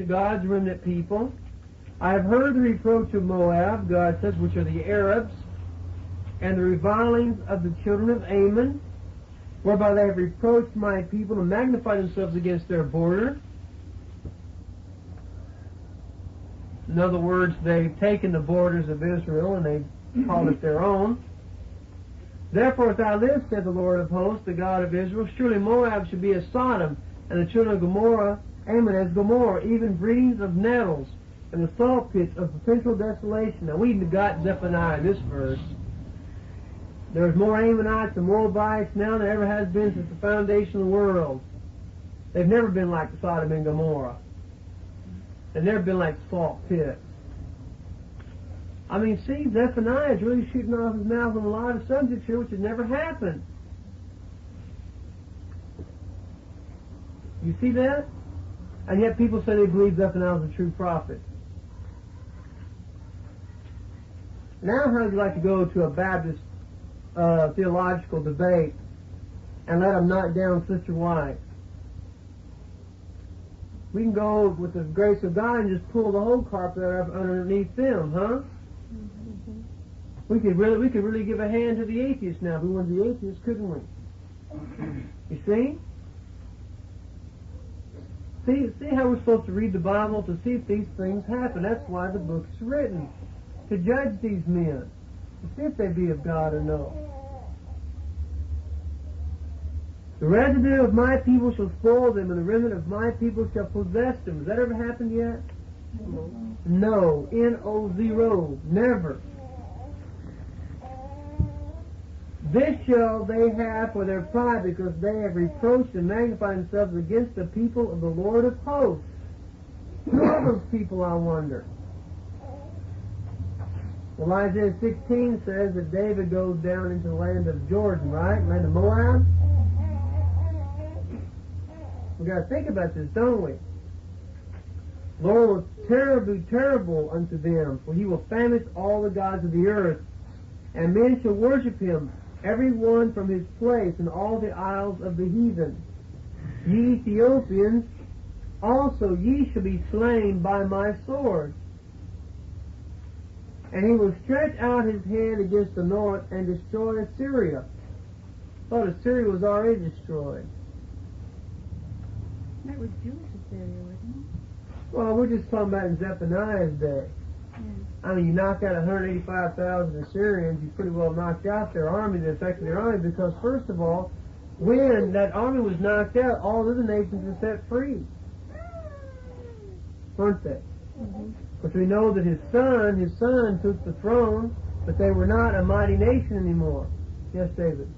to God's remnant people. I have heard the reproach of Moab, God says, which are the Arabs, and the revilings of the children of Ammon, whereby they have reproached my people and magnified themselves against their border. In other words, they've taken the borders of Israel and they've called it their own. Therefore, if thou livest, said the Lord of hosts, the God of Israel, surely Moab shall be as Sodom, and the children of Gomorrah, Ammon as Gomorrah, even breedings of nettles, and the salt pits of perpetual desolation. Now, we got Zephaniah in this verse. There's more Ammonites and Moabites now than there ever has been since the foundation of the world. They've never been like Sodom and Gomorrah. They've never been like salt pits. I mean, see, Zephaniah is really shooting off his mouth on a lot of subjects here which has never happened. You see that? And yet people say they believe Zephaniah is a true prophet. Now how would you like to go to a Baptist theological debate and let them knock down Sister White? We can go with the grace of God and just pull the whole carpet up underneath them, huh? We could really give a hand to the atheists now if we wanted the atheists, couldn't we? You see? See how we're supposed to read the Bible to see if these things happen. That's why the book's written. To judge these men. To see if they be of God or no. The residue of my people shall spoil them, and the remnant of my people shall possess them. Has that ever happened yet? No. N-O-0. Never. This shall they have for their pride, because they have reproached and magnified themselves against the people of the Lord of hosts. Who are those people, I wonder? Well, Isaiah 16 says that David goes down into the land of Jordan, right? Land of Moab. We've got to think about this, don't we? Lord will terribly terrible unto them, for he will famish all the gods of the earth, and men shall worship him, every one from his place, in all the isles of the heathen. Ye Ethiopians, also ye shall be slain by my sword. And he will stretch out his hand against the north and destroy Assyria. I thought Assyria was already destroyed. That was Jewish Assyria, wasn't it? Well, we're just talking about in Zephaniah's day. I mean, you knock out 185,000 Assyrians, you pretty well knocked out their army, the effect of their army, because first of all, when that army was knocked out, all the other nations were set free. Weren't they? But we know that his son took the throne, but they were not a mighty nation anymore. Yes, David?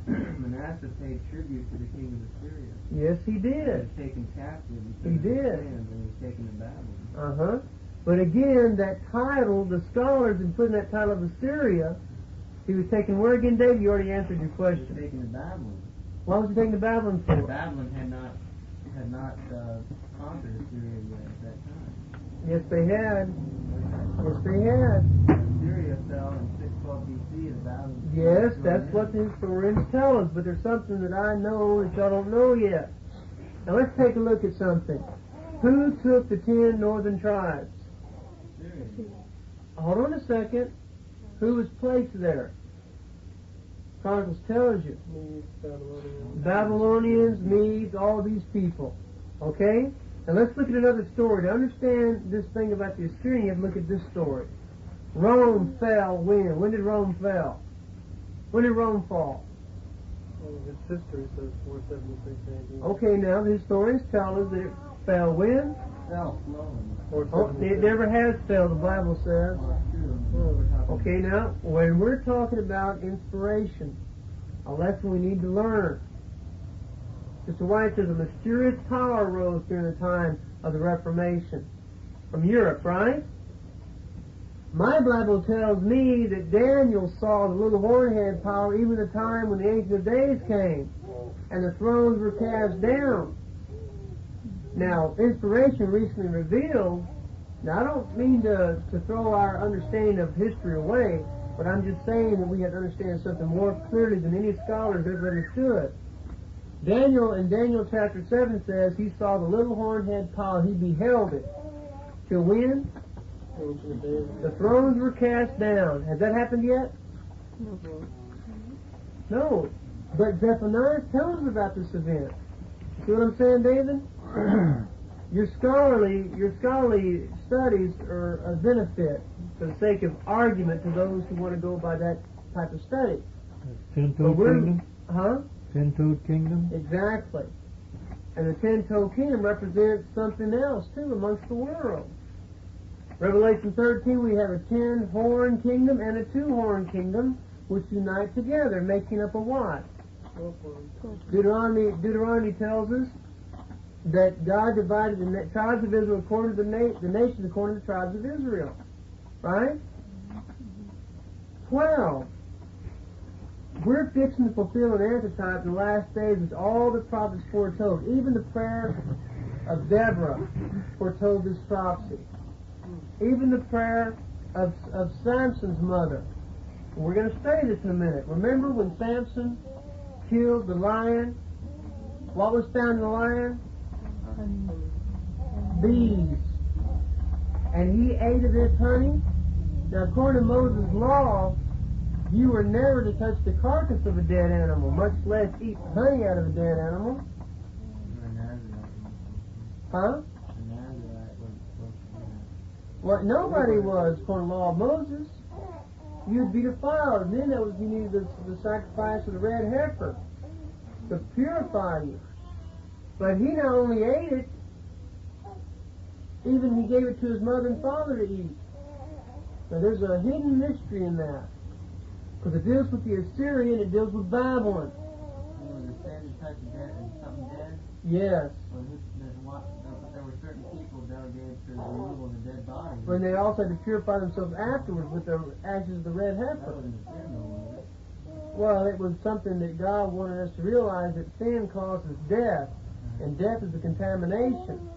Manasseh paid tribute to the king of Assyria. Yes, he did. He was taken captive. He did. And he was taken to Babylon. But again, that title, the scholars in putting that title of Assyria, he was taken where again, David? You already answered your question. He was taken to Babylon. Why was he taken to Babylon for? Babylon had not conquered Assyria yet at that time. Yes, they had. Yes, they had. Assyria fell in 612 BC to Babylon. Yes, that's what the historians tell us, but there's something that I know that y'all don't know yet. Now let's take a look at something. Who took the 10 northern tribes? Assyria. Hold on a second. Who was placed there? Chronicles tells you. Babylonians, Medes, all these people. Okay? Now let's look at another story. To understand this thing about the Assyrians, you have to look at this story. Rome fell when? When did Rome fall? When did Rome fall? Well, its history says 476 AD. Okay, now the historians tell us that it fell when? Fell slowly. Oh, it never has fell, the Bible says. Well, that's true. Okay, now, when we're talking about inspiration, a lesson we need to learn. Mr. White says a mysterious power rose during the time of the Reformation from Europe, right? My Bible tells me that Daniel saw the little hornhead power even the time when the Ancient of Days came and the thrones were cast down. Now, inspiration recently revealed, now I don't mean to throw our understanding of history away, but I'm just saying that we have to understand something more clearly than any scholars ever understood. Daniel, in Daniel chapter 7 says, he saw the little horn-head pile, he beheld it. Till when? The thrones were cast down. Has that happened yet? No. But Zephaniah tells us about this event. See what I'm saying, David? Your scholarly studies are a benefit for the sake of argument to those who want to go by that type of study. Ten-toed kingdom? Huh? Ten-toed kingdom? Exactly. And the ten-toed kingdom represents something else, too, amongst the world. Revelation 13, we have a 10-horn kingdom and a 2-horn kingdom, which unite together, making up a what? Deuteronomy tells us that God divided the tribes of Israel according to the nations according to the tribes of Israel. Right? 12. We're fixing to fulfill an antitype in the last days which all the prophets foretold. Even the prayer of Deborah foretold this prophecy. Even the prayer of Samson's mother. We're going to study this in a minute. Remember when Samson killed the lion? What was found in the lion? Bees. And he ate of this honey. Now, according to Moses' law, you were never to touch the carcass of a dead animal, much less eat honey out of a dead animal. Huh? Well, nobody was, according to the law of Moses. You'd be defiled. And then you needed the sacrifice of the red heifer to purify you. But he not only ate it, even he gave it to his mother and father to eat. Now there's a hidden mystery in that. Because it deals with the Assyrian, it deals with Babylon. Yes. There were certain people delegated to the removal of the dead body. When they also had to purify themselves afterwards with the ashes of the red heifer. Well, it was something that God wanted us to realize that sin causes death, and death is a contamination.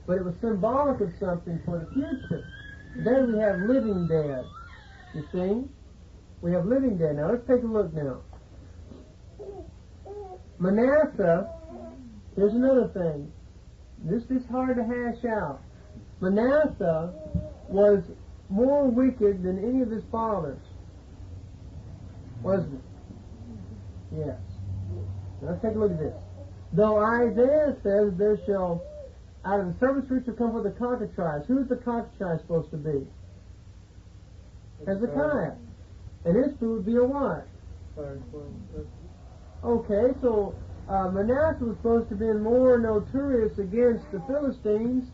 But it was symbolic of something for the future. Today we have living dead. You see? We have living dead. Now let's take a look now. Manasseh, here's another thing. This is hard to hash out. Manasseh was more wicked than any of his fathers. Wasn't it? Yes. Now let's take a look at this. Though Isaiah says there shall, out of the servant's root shall come forth the cockatrice. Who's the cockatrice supposed to be? Hezekiah. And his food would be a what? Okay, so Manasseh was supposed to be more notorious against the Philistines,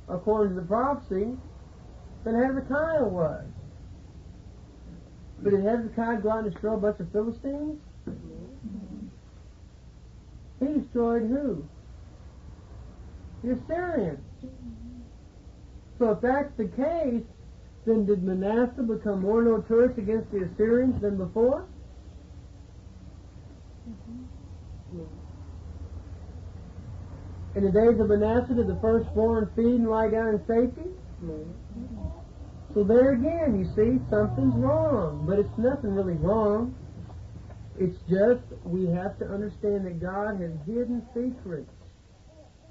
according to the prophecy, than Hezekiah was. But did Hezekiah go out and destroy a bunch of Philistines? He destroyed who? The Assyrians. So if that's the case, then did Manasseh become more notorious against the Assyrians than before? In the days of Manasseh, did the firstborn feed and lie down in safety? So there again, you see, something's wrong. But it's nothing really wrong. It's just we have to understand that God has hidden secrets.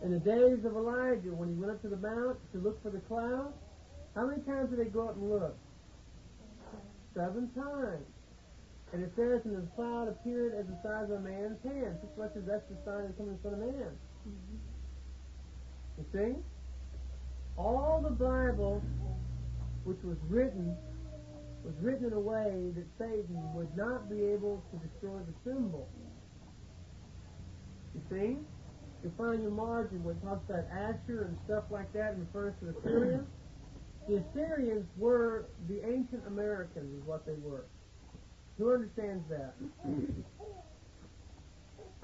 In the days of Elijah, when he went up to the mount to look for the cloud, how many times did they go up and look? 7 times. And it says, and the cloud appeared as the size of a man's hand. That's the sign of coming from a man. You see? All the Bible, which was written in a way that Satan would not be able to destroy the symbol. You see? You find your margin when it talks about Asher and stuff like that and refers to Assyria. The Assyrians were the ancient Americans, is what they were. Who understands that?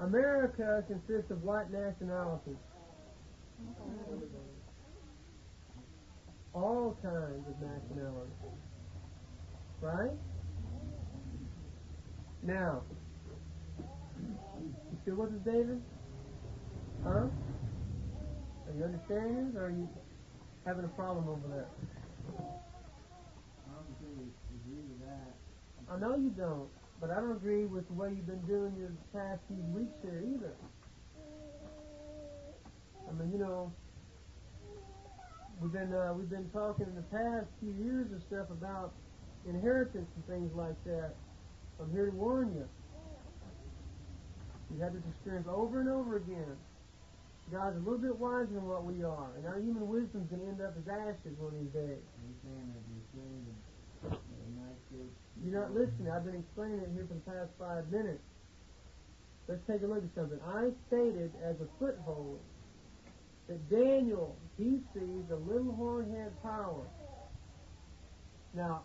America consists of what nationalities? All kinds of nationalities. Right? Now, you still with us, David? Huh? Are you understanding, or are you having a problem over there? I know you don't. But I don't agree with the way you've been doing your past few weeks here either. I mean, you know, we've been talking in the past few years and stuff about inheritance and things like that. I'm here to warn you. You've had this experience over and over again. God's a little bit wiser than what we are, and our human wisdom's going to end up as ashes one of these days. You're not listening. I've been explaining it here for the past 5 minutes. Let's take a look at something. I stated as a foothold that Daniel, he sees a little horn-head power. Now,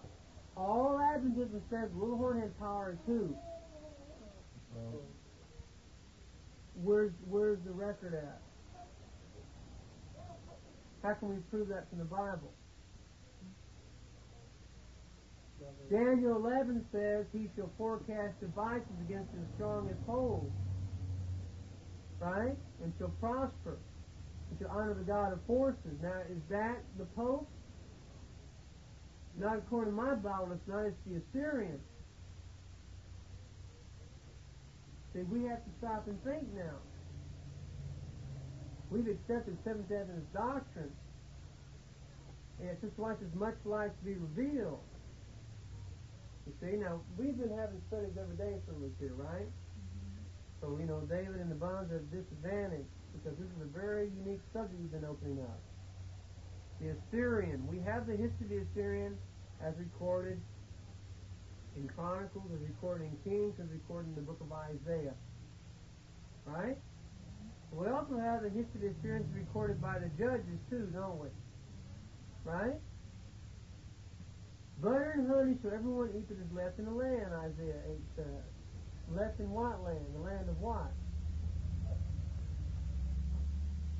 all Adventism says little horn-head power is who? Where's the record at? How can we prove that from the Bible? Daniel 11 says he shall forecast devices against his strongest hold. Right? And shall prosper. And shall honor the God of forces. Now, is that the Pope? Not according to my Bible, it's not. It's the Assyrians. See, we have to stop and think now. We've accepted Seventh Day Adventist doctrine. And it's just like as much light to be revealed. You see, now, we've been having studies every day for a week here, right? So, you know, David and the bonds are at a disadvantage because this is a very unique subject we've been opening up. The Assyrian. We have the history of the Assyrian as recorded in Chronicles, as recorded in Kings, as recorded in the book of Isaiah. Right? We also have the history of the Assyrians recorded by the judges too, don't we? Right? Butter and honey shall everyone eat that is left in the land, Isaiah 8 says. Left in what land? The land of what?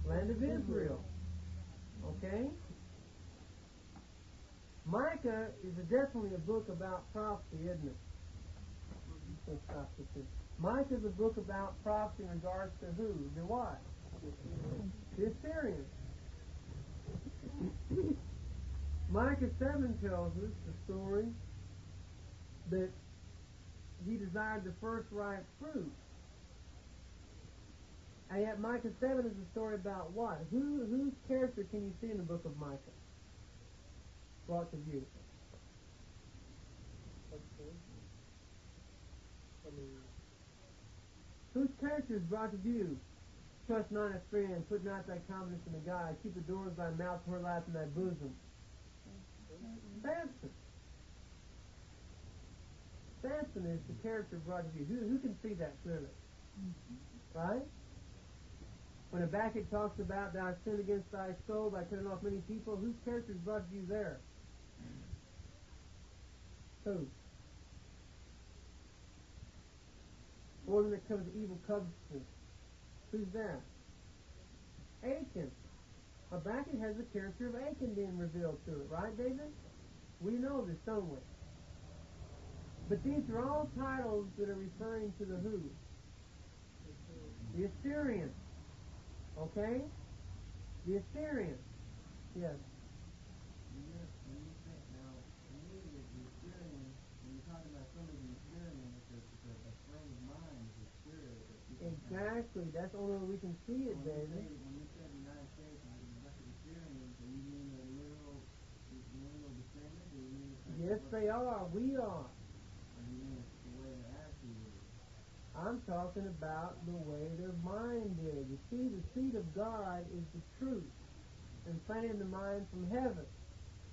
Land of Israel. Okay? Micah is definitely a book about prophecy, isn't it? Let's stop this here. Micah is a book about prophecy in regards to who? The what? The Assyrians. Micah 7 tells us the story that he desired the first ripe fruit. And yet Micah 7 is a story about what? Whose character can you see in the book of Micah? Brought to view. Whose character is brought to view? Trust not a friend, put not thy confidence in a God, keep the doors of thy mouth, pour life in thy bosom. Samson. Samson is the character brought to view. Who can see that clearly? Right? When Habakkuk talks about thou hast sinned against thy soul by cutting off many people, whose character is brought to you there? Who? One that comes to evil covetousness. Who's that? Achan. Habakkuk has the character of Achan being revealed to it, right, David? We know this, don't we? But these are all titles that are referring to the who? The Assyrians. Okay? The Assyrians. Yes. Now, immediately the Assyrians, when you're talking about somebody in Assyrian, it's a frame of mind, it's a spirit. Exactly. That's the only way we can see it, David. When you say the United States is a bunch of Assyrians, do you mean they're literal descendants, or you mean it's yes, they are. We are. Or do you mean it's the way their attitude is? I'm talking about the way their mind is. You see, the seed of God is the truth, implanted in the mind from heaven.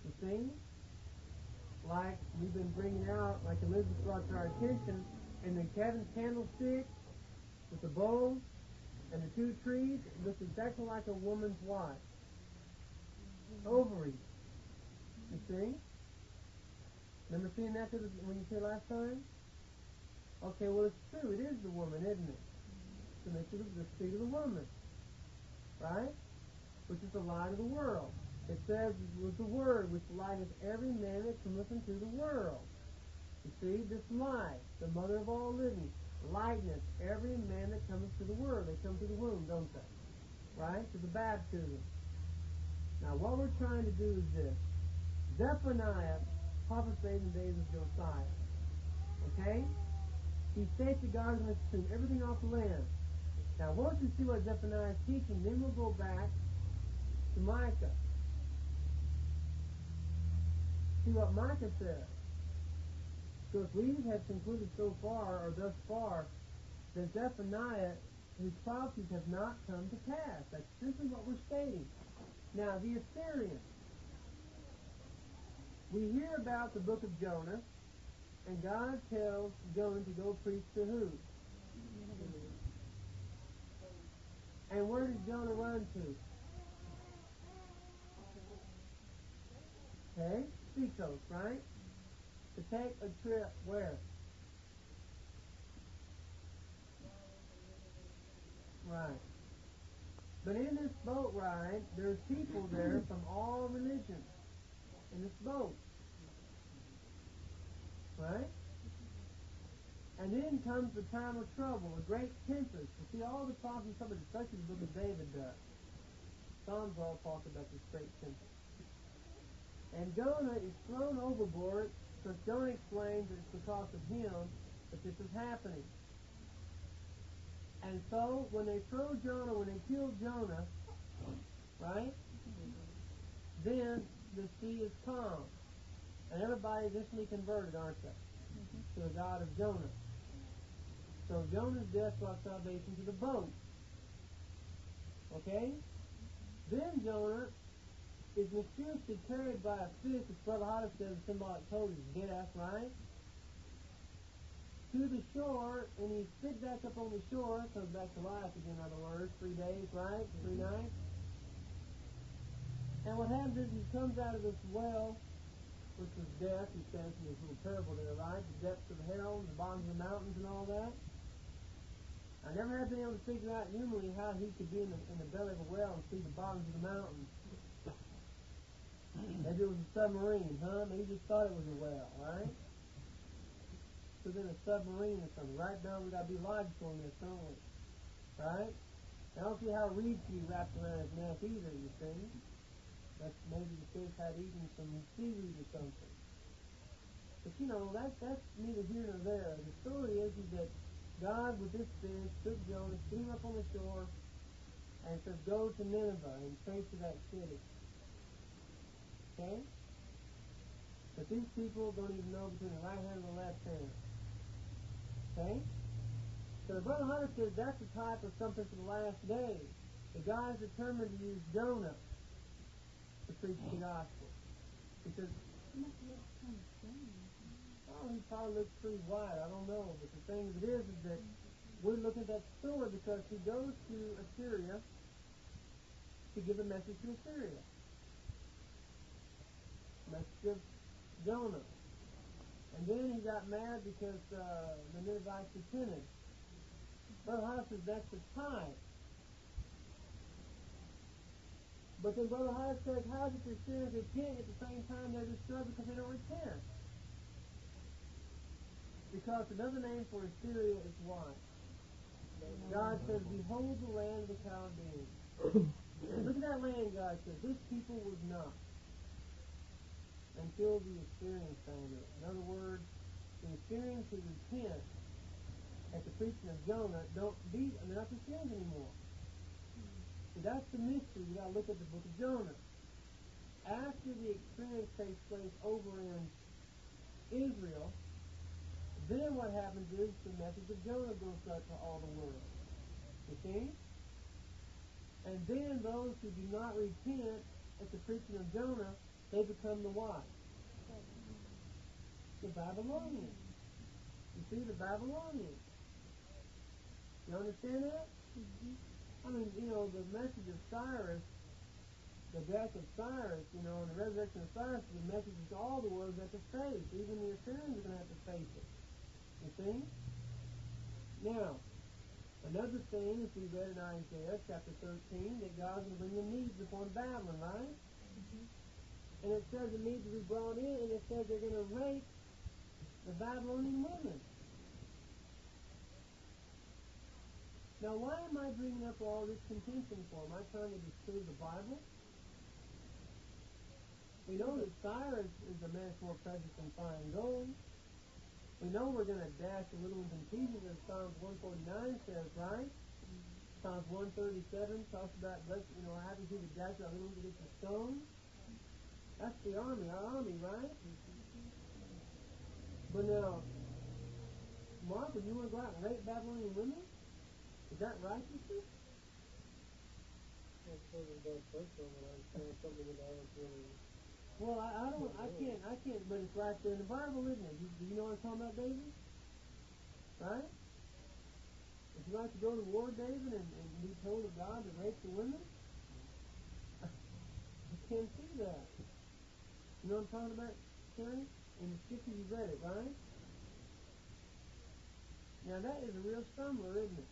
You see? Like we've been bringing out, like Elizabeth brought to our attention, in the candlestick with the bowl and the two trees, it looks exactly like a woman's what? Ovaries. You see? Remember seeing that when you said last time? Okay, well it's true. It is the woman, isn't it? So make it the seed of the woman. Right? Which is the light of the world. It says it was the Word which lighteth every man that cometh into the world. You see, this light, the mother of all living, lighteneth every man that cometh to the world. They come to the womb, don't they? Right? To the baptism. Now what we're trying to do is this. Zephaniah prophesied in the days of Josiah. Okay? he states that God is going to consume everything off the land. Now, once we see what Zephaniah is teaching, then we'll go back to Micah. See what Micah says. So if we have concluded so far, or thus far, that Zephaniah, his prophecies have not come to pass. That's simply what we're stating. Now, the Assyrians. We hear about the book of Jonah, and God tells Jonah to go preach to who? And where does Jonah run to? Okay, seacoast, right? To take a trip where? Right. But in this boat ride, there's people there from all religions in this boat. Right? And then comes the time of trouble, a great tempest. You see, all the prophets of it, especially the book of David does. Psalms all talk about this great tempest. And Jonah is thrown overboard, because Jonah explains that it's because of him that this is happening. And so, when they throw Jonah, when they kill Jonah, right, then the sea is calm. And everybody's instantly converted, aren't they? To the God of Jonah. So Jonah's death brought salvation to the boat. Okay? Then Jonah is mysteriously carried by a fish, as Brother Hodder says, the symbolic told his death, right? To the shore, and he's spit back up on the shore, comes back to life again, in other words, 3 days, right? 3 nights. And what happens is he comes out of this well, which is death, he says in his little parable there, right? The depths of hell, the bottoms of the mountains and all that. I never have been able to figure out humanly how he could be in the belly of a well and see the bottoms of the mountains. Maybe it was a submarine, huh? Maybe he just thought it was a well, right? So then a submarine or something. Right now we got to be logical in this, don't we? Right? I don't see how reeds can be wrapped around his neck either, you see. That's maybe the fish had eaten some seaweed or something. But you know, that's neither here nor there. The story is that God, with this fish, took Jonah, threw him up on the shore, and says, go to Nineveh and pray to that city. Okay? But these people don't even know between the right hand and the left hand. Okay? So the Brother Hunter says that's a type of something for the last days. The God is determined to use Jonah to preach the gospel. He says, oh, he probably looks pretty white. I don't know. But the thing of it is that we're looking at that story because he goes to Assyria to give a message to Assyria. Message of Jonah. And then he got mad because the Ninevites repented. Brother Hodge says that's the type. But then Brother Hodge says, how is it the Assyrians repent at the same time they're destroyed because they don't repent? Because another name for Assyria is what? God says, behold the land of the Chaldeans. Look at that land, God says. This people was not until the Assyrians found it. In other words, the Assyrians who repent at the preaching of Jonah they're not the Assyrians anymore. So that's the mystery. You got to look at the book of Jonah. After the experience takes place over in Israel, then what happens is the message of Jonah goes out to all the world. You see? And then those who do not repent at the preaching of Jonah, they become the what? The Babylonians. You see, the Babylonians. You understand that? Mm-hmm. I mean, you know, the message of Cyrus, the death of Cyrus, you know, and the resurrection of Cyrus, the message to all the world is at the face. Even the Assyrians are going to have to face it. You see? Now, another thing, if we read in Isaiah chapter 13, that God's going to bring the Medes upon Babylon, right? Mm-hmm. And it says the Medes will be brought in, and it says they're going to rape the Babylonian women. Now, why am I bringing up all this contention for? Am I trying to disprove the Bible? We know that Cyrus is a man more precious than fine gold. We know we're going to dash a little in confusion as Psalms 149 says, right? Psalms 137 talks about, happy to the dash our little against the stone. That's the army, our army, right? But now, Martha, you want to go out and rape Babylonian women? Is that righteousness? Well, children don't first one, but I understand something that I was really... Well, I can't, but it's right there in the Bible, isn't it? Do you know what I'm talking about, David? Right? If you like to go to war, David, and be told of God to rape the women, I can't see that. You know what I'm talking about, Terry? In the scripture you read it, right? Now that is a real stumbler, isn't it?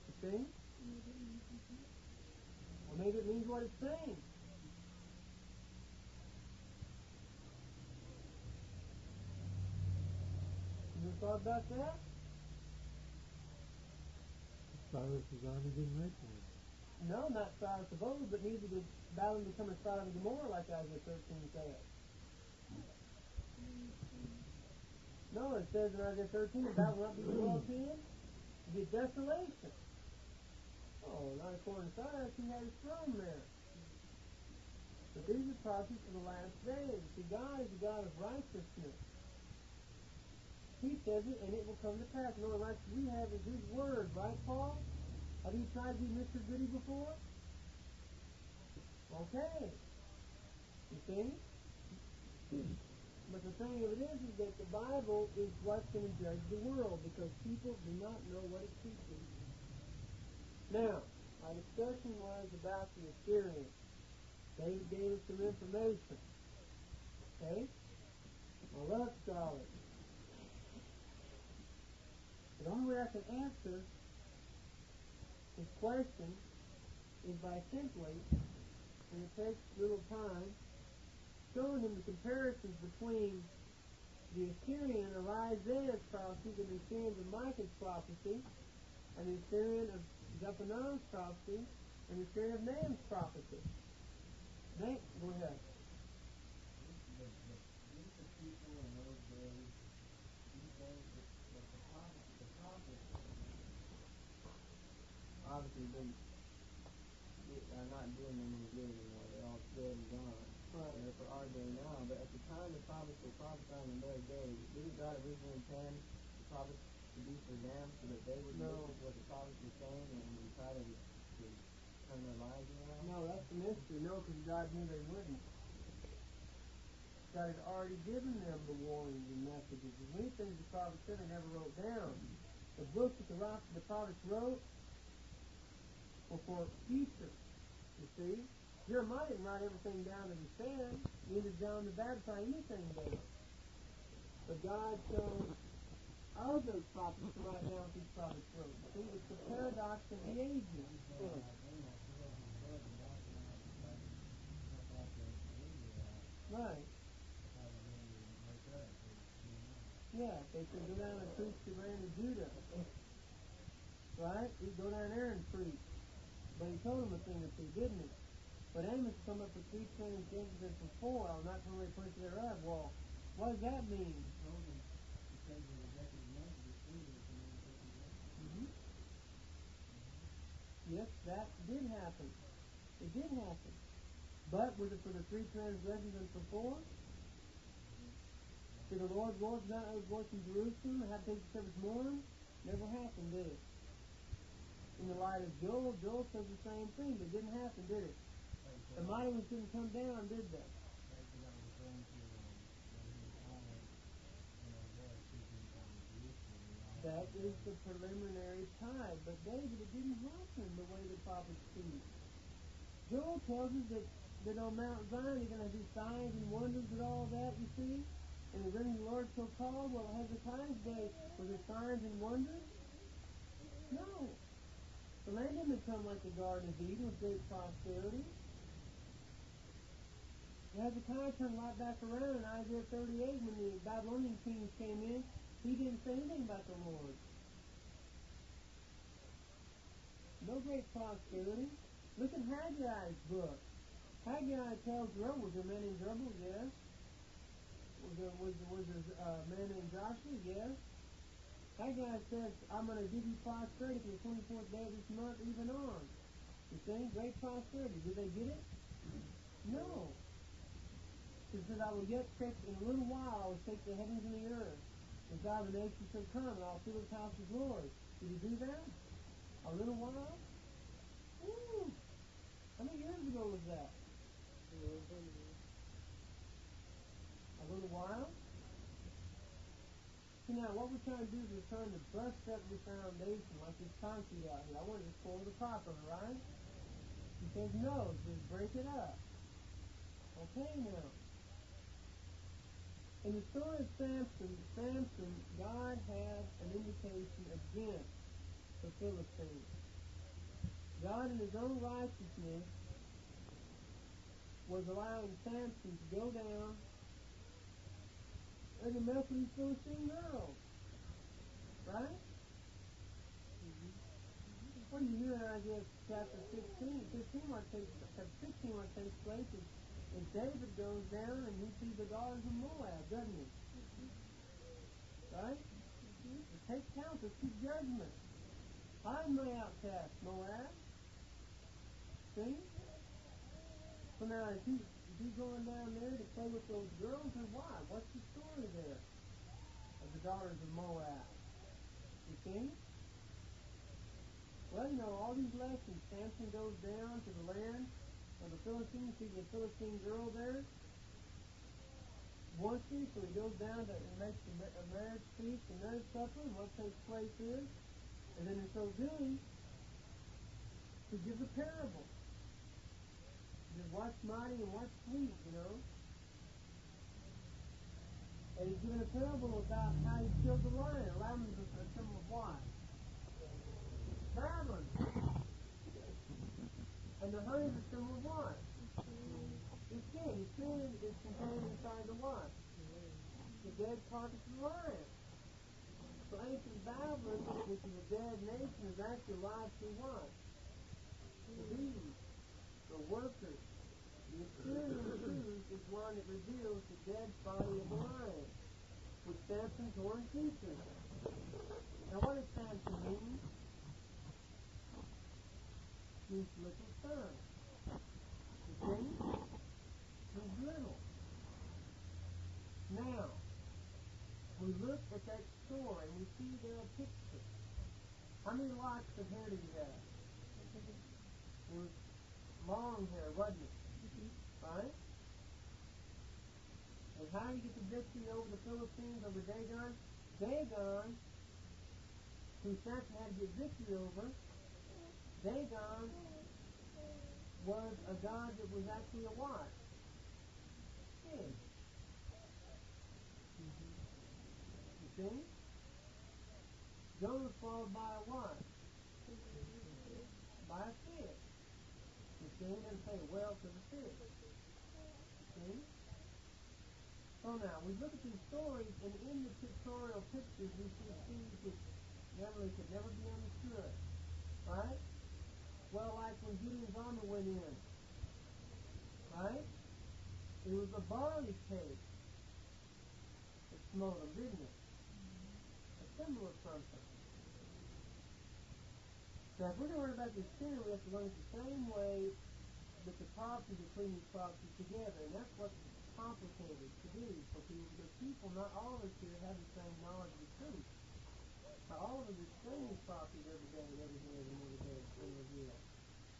You see? Well, maybe it means what it's saying. You ever thought about that? Cyrus's army didn't rape them. No, not Cyrus of old, but neither did Babylon become a Sodom and Gomorrah like Isaiah 13 says. No, it says in Isaiah 13 that Babylon will not be dwelt in, be a desolation. Oh, not according to Cyrus, he had his throne there. But these are prophecies for the last days. See, God is a God of righteousness. He says it, and it will come to pass. The only righteousness we have is His Word, right, Paul? Have you tried to be Mr. Goody before? Okay. You see? But the thing of it is that the Bible is what's going to judge the world because people do not know what it teaches. Now, our discussion was about the Assyrians. They gave us some information. Okay? I love scholars. The only way I can answer his question is by simply, and it takes little time, showing him the comparisons between the Assyrian of Isaiah's prophecy, the Assyrian of Micah's prophecy, and the Assyrian of Zephaniah's prophecy, and the Assyrian of Nahum's prophecy. Nate, go ahead. Didn't the people in those days, didn't they, that the prophets obviously are not doing them any good anymore. They're all dead and gone. Right. Therefore are they now. But at the time the prophets were prophesying in their day, didn't God originally intend the prophets to be for them so that they would listen to what the prophets were saying and try to turn their lives around? No, that's the mystery. No, because God knew they wouldn't. God had already given them the warnings and messages. And many things the prophets said they never wrote down. The books that the prophets wrote were for future. You see? Jeremiah didn't write everything down that he said. Neither John the Baptist write anything down. But God chose other prophets to write down what these prophets wrote. See, it's the paradox of the ages. Right. Yeah, they could go down and preach to the land of Judah. Right? He'd go down there and preach. But he told them a thing or two, didn't he? But Amos come up with 3 transgressions and for 4, I'll not turn away prince thereof. Well, what does that mean? Mm-hmm. Yes, that did happen. It did happen. But was it for the 3 transgressions and for 4? Did the Lord voice not his voice in Jerusalem and have to take the service mourn? Never happened, did it? In the light of Joel says the same thing, but it didn't happen, did it? The mighty ones didn't come down, did they? That is the preliminary tide, but David, it didn't happen the way the prophets teach. Joel tells us that on Mount Zion you're going to do signs and wonders and all that, you see? And the ring of the Lord shall call. Well, Hezekiah's day, were there signs and wonders? No. The land didn't become like the Garden of Eden with great prosperity. Hezekiah turned right back around in Isaiah 38 when the Babylonian kings came in. He didn't say anything about the Lord. No great prosperity. Look at Haggai's book. Haggai tells Zerubbabel, was there men in Zerubbabel? Yes. Was a man named Joshua? Yes. That guy says, I'm going to give you prosperity for the 24th day of this month, even on. You see? Great prosperity. Did they get it? No. He said, I will yet take, in a little while, I will take the heavens and the earth, and God the nations shall come, and I'll fill his house with glory. Did he do that? A little while? Ooh. How many years ago was that? A little while? See, now, what we're trying to do is we're trying to bust up the foundation like this concrete out here. I want to just pour the top of it, right? He says, no, just break it up. Okay, now. In the story of Samson, God had an indication against the Philistines. God, in his own righteousness, was allowing Samson to go down and to mess with these Philistine girls. Right? What do you hear in Isaiah chapter 16? 16 what takes place is David goes down and he sees the daughters of Moab, doesn't he? Right? To take count, to keep judgment. I'm my outcast, Moab. See? So now, is he going down there to play with those girls, or why? What's the story there of the daughters of Moab? You see? Well, you know, all these lessons. Samson goes down to the land of the Philistines, sees a Philistine girl there. Wants to, so he goes down to and makes a marriage feast, a marriage supper, and what takes place is, and then in so doing, he gives a parable. Just what's mighty and what's sweet, you know. And he's given a parable about how he killed the lion. A lion is a symbol of what? Babylon. And the honey is a symbol of what? The skin. The skin is contained inside the what? The dead carcass of the lion. So ancient Babylon, which is a dead nation, is actually alive through what? The bees. The workers. The Assyrian tooth is one that reveals the dead body of the lion, which Samson tore in pieces. Now what does Samson mean? It means little son. You see? He's little. Now, we look at that story and we see there a picture. How many locks of hair did he have? It was long hair, wasn't it? Right? And how do you get the victory over the Philistines, over Dagon? Dagon, who Samson had to get victory over, Dagon was a god that was actually a what? Pig. You see? Jonah was followed by a what? By a pig. You see? It doesn't say well to the pig. See? So now, we look at these stories, and in the pictorial pictures, we see things that could never be understood. Right? Well, like when Gideon's army went in. Right? It was a barley cake that smote them, didn't it? A similar something. Now, if we're going to learn about this sin, we have to learn it the same way that the prophecies between these prophecies together, and that's what's complicated to do for people, because people, not all of us here, have the same knowledge of the truth. Now, all of us experience these prophecies every day, it's been revealed.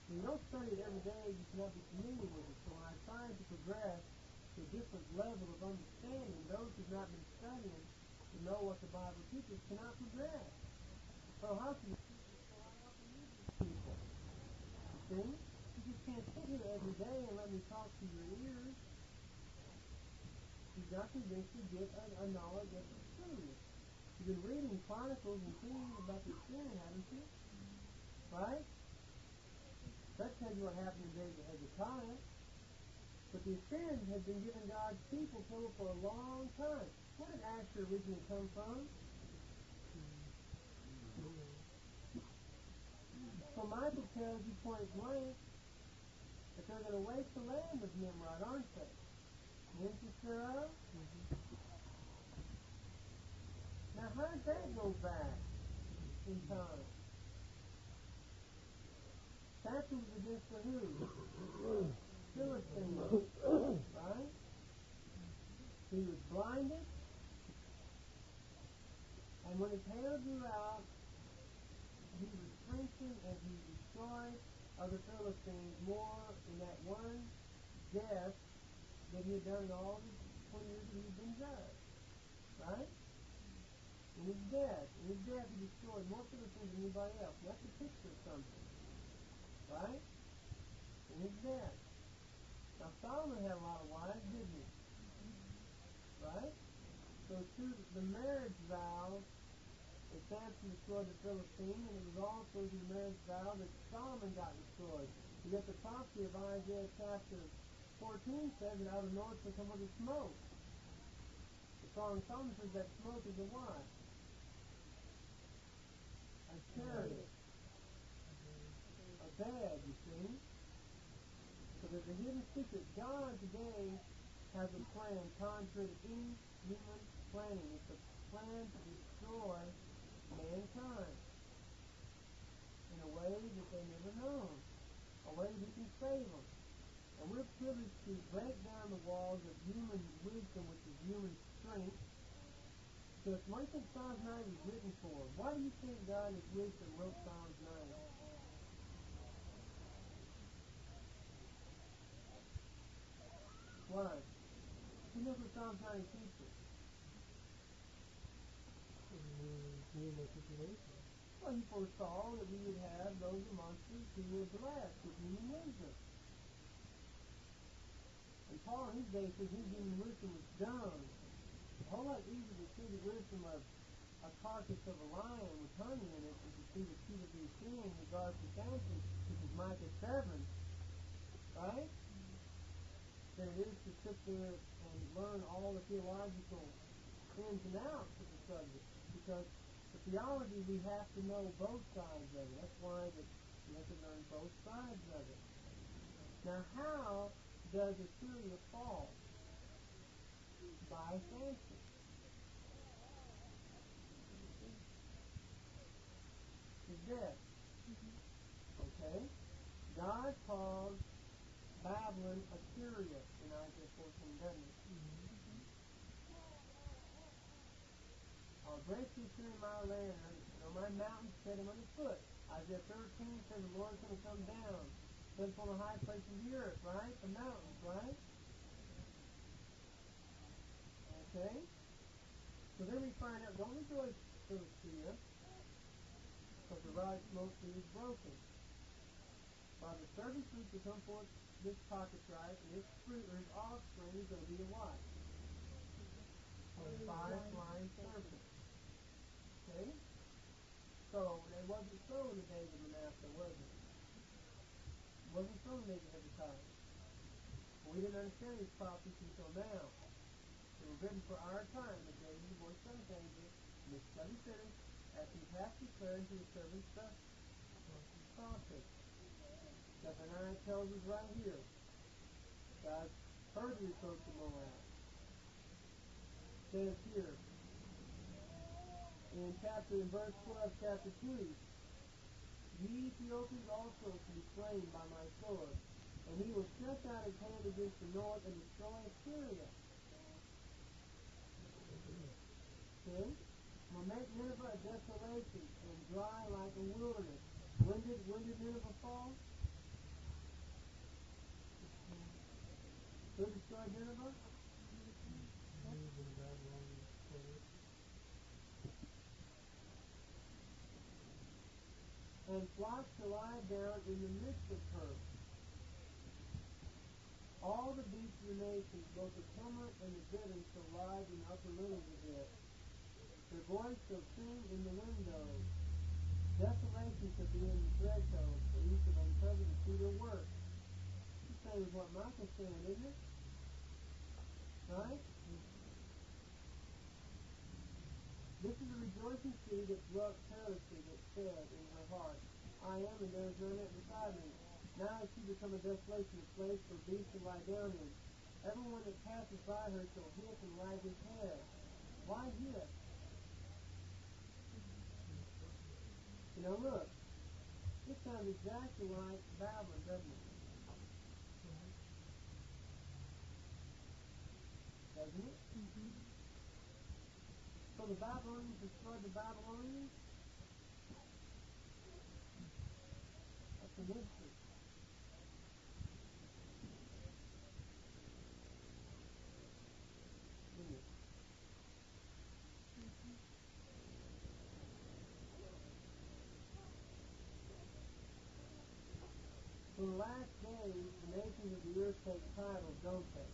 When you don't study it every day, you cannot be familiar with it. So when I try to progress to a different level of understanding, those who have not been studying to know what the Bible teaches cannot progress. So how can you people? You see? You just can't sit here every day and let me talk to your ears. You've got to eventually get a knowledge of the truth. You've been reading Chronicles and Kings about the Assyrians, haven't you? Right? That tells you what happened in the days of Hezekiah. But the Assyrians had been giving God's people trouble for a long time. Where did Asher originally come from? So Michael tells you point blank that they're going to waste the land of Nimrod, aren't they? The interest thereof? Now, how does that go back in time? Samson was against the who? Philistines, right? He was blinded, and when his hair grew out, he was strengthened and he destroyed other Philistines more in that one death than he had done in all the 20 years that he had been judged. Right? In his death he destroyed more Philistines than anybody else. And that's a picture of something. Right? In his death. Now Solomon had a lot of wives, didn't he? Right? So through the marriage vow that Samson destroyed the Philistine, and it was also through the marriage vow that Solomon got destroyed. You get the prophecy of Isaiah chapter 14 says that out of the north shall come with a smoke. The song of Solomon says that smoke is a what? A chariot. A bed, you see. So there's a hidden secret. God today has a plan contrary to any human planning. It's a plan to destroy mankind in a way that they've never known. A way that he can save them. And we're privileged to break down the walls of human wisdom, which is human strength. Because what do you think Psalms 90 is written for? Why do you think God in his wisdom wrote Psalms 90? Why? Who knows what Psalms 90 teaches? Human situation. Well, he foresaw that we would have those amongst us who were blessed with human wisdom. And Paul in his day says his human wisdom was dumb. A whole lot easier to see the wisdom of a carcass of a lion with honey in it and to see the seed of his seeing in regards to Samson, which is Micah 7, right? Than it is to sit there and learn all the theological ins and outs of the subject. Because the theology, we have to know both sides of it. That's why that we have to learn both sides of it. Now, how does Assyria fall? By Samson. His death. Okay? God called Babylon Assyria in Isaiah 14, doesn't it? I'll break the Assyrian my land, and on my mountains set him underfoot. Isaiah 13 says the Lord's going to come down. Set upon the high place of the earth, right? The mountains, right? Okay? So then we find out, don't rejoice, Philistia, because the rod smoke is broken. By the servant fruit to come forth this cockatrice, and his fruit or his offspring is going to be a what? A fire-flying serpent. Okay? So, it wasn't so in the days of Manasseh, was it? It wasn't so in the days of Hezekiah. We didn't understand these prophecies until now. They were written for our time, the days of the voice of the angel, and this shall be finished, as he hath declared to his servants the prophets. Zephaniah tells us right here, God heard the reproach of Moab. Says here, in verse 12, chapter 2, ye Ethiopians also shall be slain by my sword, and he will stretch out his hand against the north and destroy Assyria. Okay? Will make Nineveh a desolation and dry like a wilderness. When did Nineveh fall? Who destroyed Nineveh? And flocks shall lie down in the midst of her. All the beasts of the nations, both the cormorant and the bittern, shall rise in the upper lilies of it. Their voice shall sing in the windows. Desolation shall be in the threshold, for each of them covered to see their work. The same as what Micah's saying, isn't it? Right? This is a rejoicing city that dwelt carelessly, that said in her heart, I am, and there is none yet beside me. Now is she become a desolation, a place for beasts to lie down in. Everyone that passes by her shall hiss and wag his head. Why hiss? You know, look, this sounds exactly like Babylon, doesn't it? Doesn't it? Mm-hmm. So the Babylonians destroyed the Babylonians? That's a mystery. Isn't it? In the last days, the nations of the earth take titles, don't they?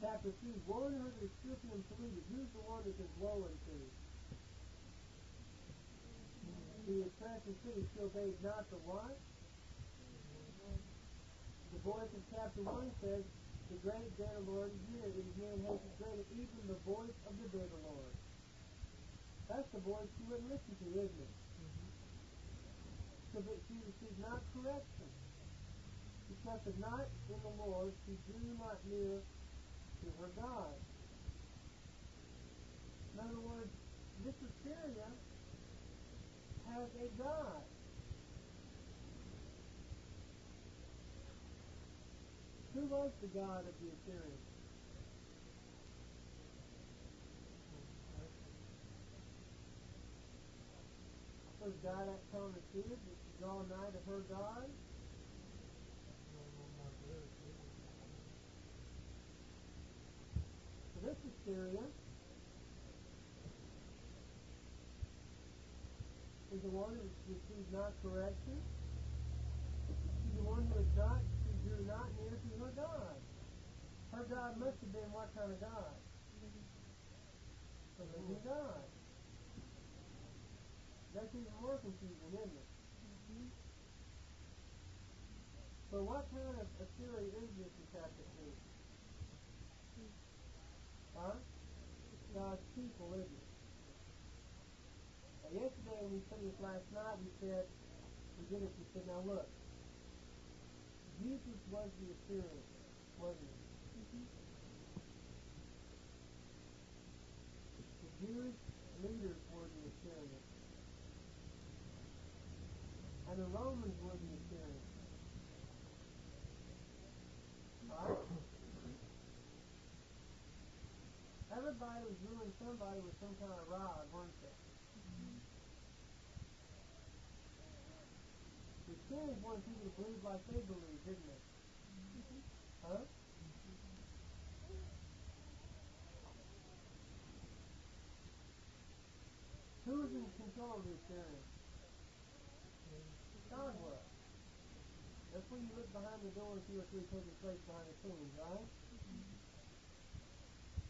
Chapter 3, woe unto her that is filthy and polluted. Who's the one that is woe unto? The oppressed city still obeys not the what? The voice of chapter 1 says, the great day of the Lord is near. It is near and haste is greater, even the voice of the day of the Lord. That's the voice you wouldn't listen to, isn't it? Because she receives not correction. She trusted not in the Lord. She drew not near to her God. In other words, this Assyria has a God. Who was the God of the Assyrians? Was God that telling the Seer that she draw nigh to her God? So this Assyria is the one who receives not correction. She's the one who is not, she drew not near to her God. Her God must have been what kind of God? The living God. That's even more confusing, isn't it? Mm-hmm. So what kind of Assyria is this in chapter 3? Huh? God's people, isn't it? Now yesterday when we studied this last night, we said, now look, Jesus was the Assyrian, wasn't he? Mm-hmm. The Jewish leaders were the Assyrians. And the Romans were the Assyrians. Right? Everybody was ruling somebody with some kind of rod, weren't they? Mm-hmm. The Assyrians wanted people to believe like they believed, didn't they? Mm-hmm. Huh? Who was in control of the Assyrians? God was. That's when you look behind the door and see what's really taking place behind the scenes, right? Mm-hmm.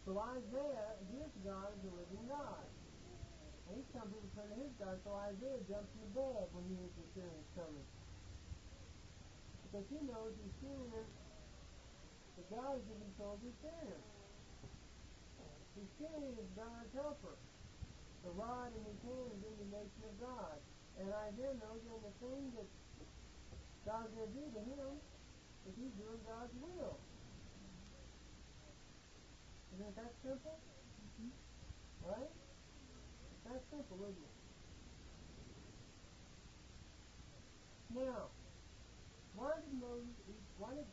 So Isaiah, his God is a living God. And he's telling people to turn to his God, so Isaiah jumps in the bed when he hears the Assyrians coming. Because he knows the Assyrians, the God is in control of the Assyrians. The Assyrian is God's helper. The rod in his hand is the indignation of God. And Isaiah knows that the thing that God's going to do to him is he's doing God's will. Isn't it that simple? Mm-hmm. Right? It's that simple, isn't it? Now, why did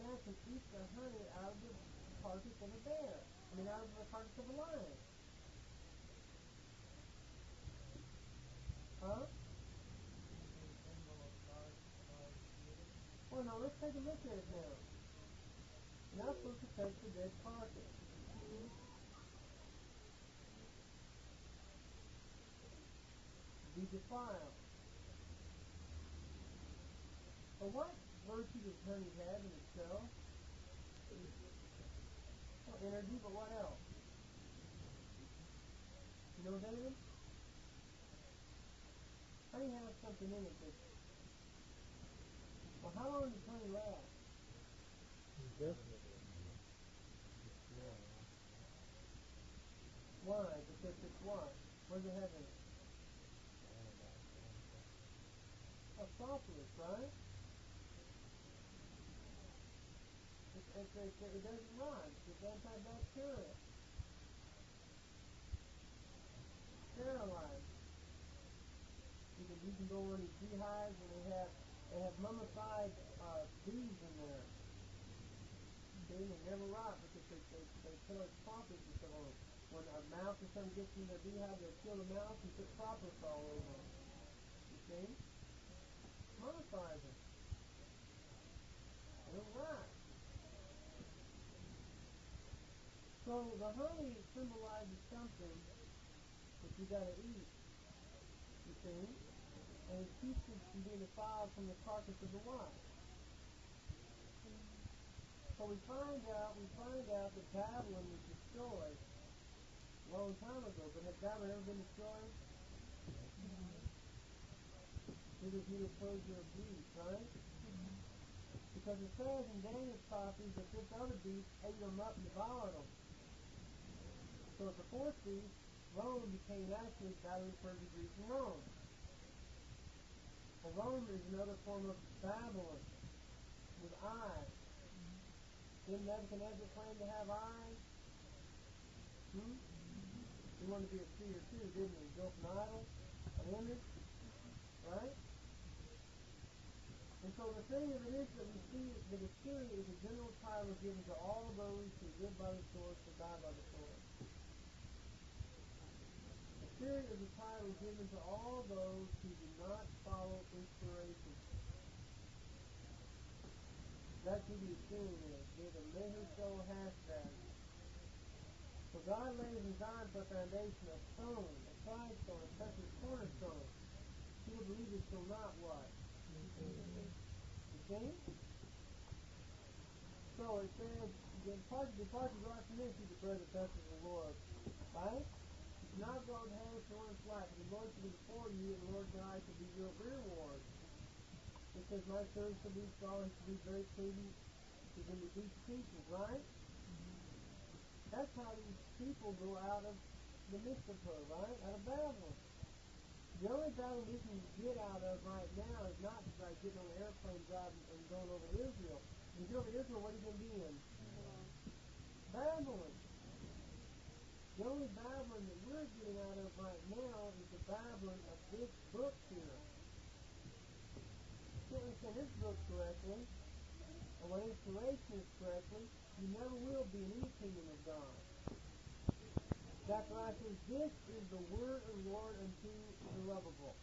Samson eat the honey out of the carcass of a bear? I mean, out of the carcass of a lion? Huh? Well, now let's take a look at it now. You're not supposed to touch the dead carcass. Mm-hmm. Be defiled. But what virtue does honey have in itself? Well, energy, but what else? You know, David? Honey has something in it that... Well, how long does honey last? Definitely. Why? Because it's what? What does it have in it? A propolis, right? It doesn't rot. It's antibacterial. Sterilized. that you can go in these beehives and they have mummified bees in there. See, they never rot because they kill it properly and so on. When a mouse or something gets in the beehive, they'll kill the mouse and put propers all over them. You see? Mummifies them. They don't rot. So the honey symbolizes something that you gotta eat. You see? And it keeps it from being defiled from the carcass of the wife. So we find out that Babylon was destroyed a long time ago. But has Babylon ever been destroyed? It was neither Persia or Greece, right? Because it says in Daniel's prophecies that this other beast ate them up and devoured them. So at the fourth beast, Rome became actually Babylon, Persia, Greece, and Rome. And Rome is another form of Babylon with eyes. Didn't Nebuchadnezzar claim to have eyes? He wanted to be a seer too, didn't he? He built an idol, an image, right? And so the thing of it is that we see that Assyria is a general title given to all those who live by the sword or die by the sword. Assyria is a title given to all those who do not follow inspiration. That's who the Assyrian is. They're the Mehuso Hashbaz. So God lays in Zion for a foundation, a stone, a side stone, a precious cornerstone. He will believe it shall not what? You see? So it says, depart you out from this, you the bread that thus is the Lord. Right? You should not go to hell to run flat, but the Lord shall be before you, and the Lord God shall be your reward. It says, my servant shall be strong, he shall be very prudent, he shall be deep teachers, right? That's how these people go out of the Mishpah, right? Out of Babylon. The only Babylon we can get out of right now is not like getting on an airplane driving and going over to Israel. When you go over to Israel, what are you going to be in? Babylon. The only Babylon that we're getting out of right now is the Babylon of this book here. If you don't understand this book correctly, and what inspiration is correctly, you never will be in any kingdom of God. Zechariah says, this is the word of the Lord unto the lovable.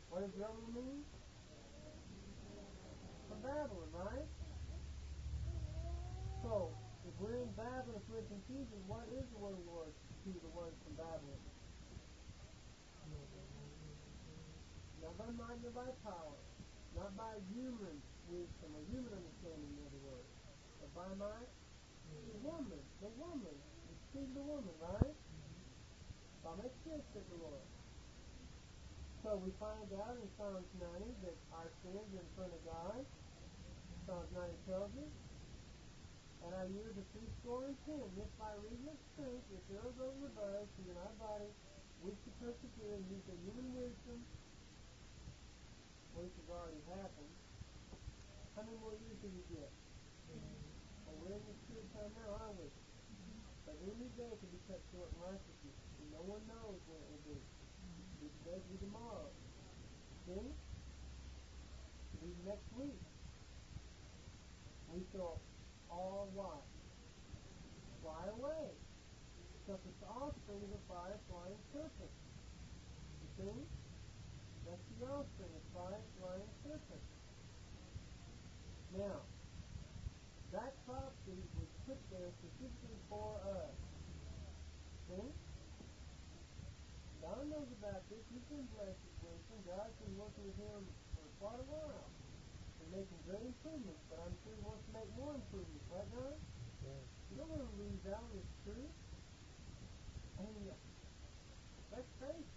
What does lovable mean? From Babylon, right? So, if we're in Babylon, if we're in confusion, what is the word of the Lord to the ones from Babylon? Not by might nor by power. Not by human wisdom or human understanding, in other words. But by might, the woman, the seed of the woman, right? By my spirit, said the Lord. So we find out in Psalms 90 that our sins are in front of God. Psalms 90 tells us, and our years are 70. This by reason of strength, if there goes of us who in our body wish to persevere and use their human wisdom, which has already happened. How many more years do we get? Well, we're in this period of time now, aren't we? But any day can be cut short in righteousness, and no one knows when it will be. It will be today, it will be tomorrow. See? It will be next week. We shall all what? Fly away. Because it's the offspring of a fire flying serpent. You see? That's the offspring of fire flying serpent. Now, that prophecy was put there specifically for us. See? God knows about this. He's been blessed with wisdom. God's been working with him for quite a while. He's making great improvements, but I'm sure he wants to make more improvements, right, God? Yes. You don't want to lose out on this truth. I mean, let's face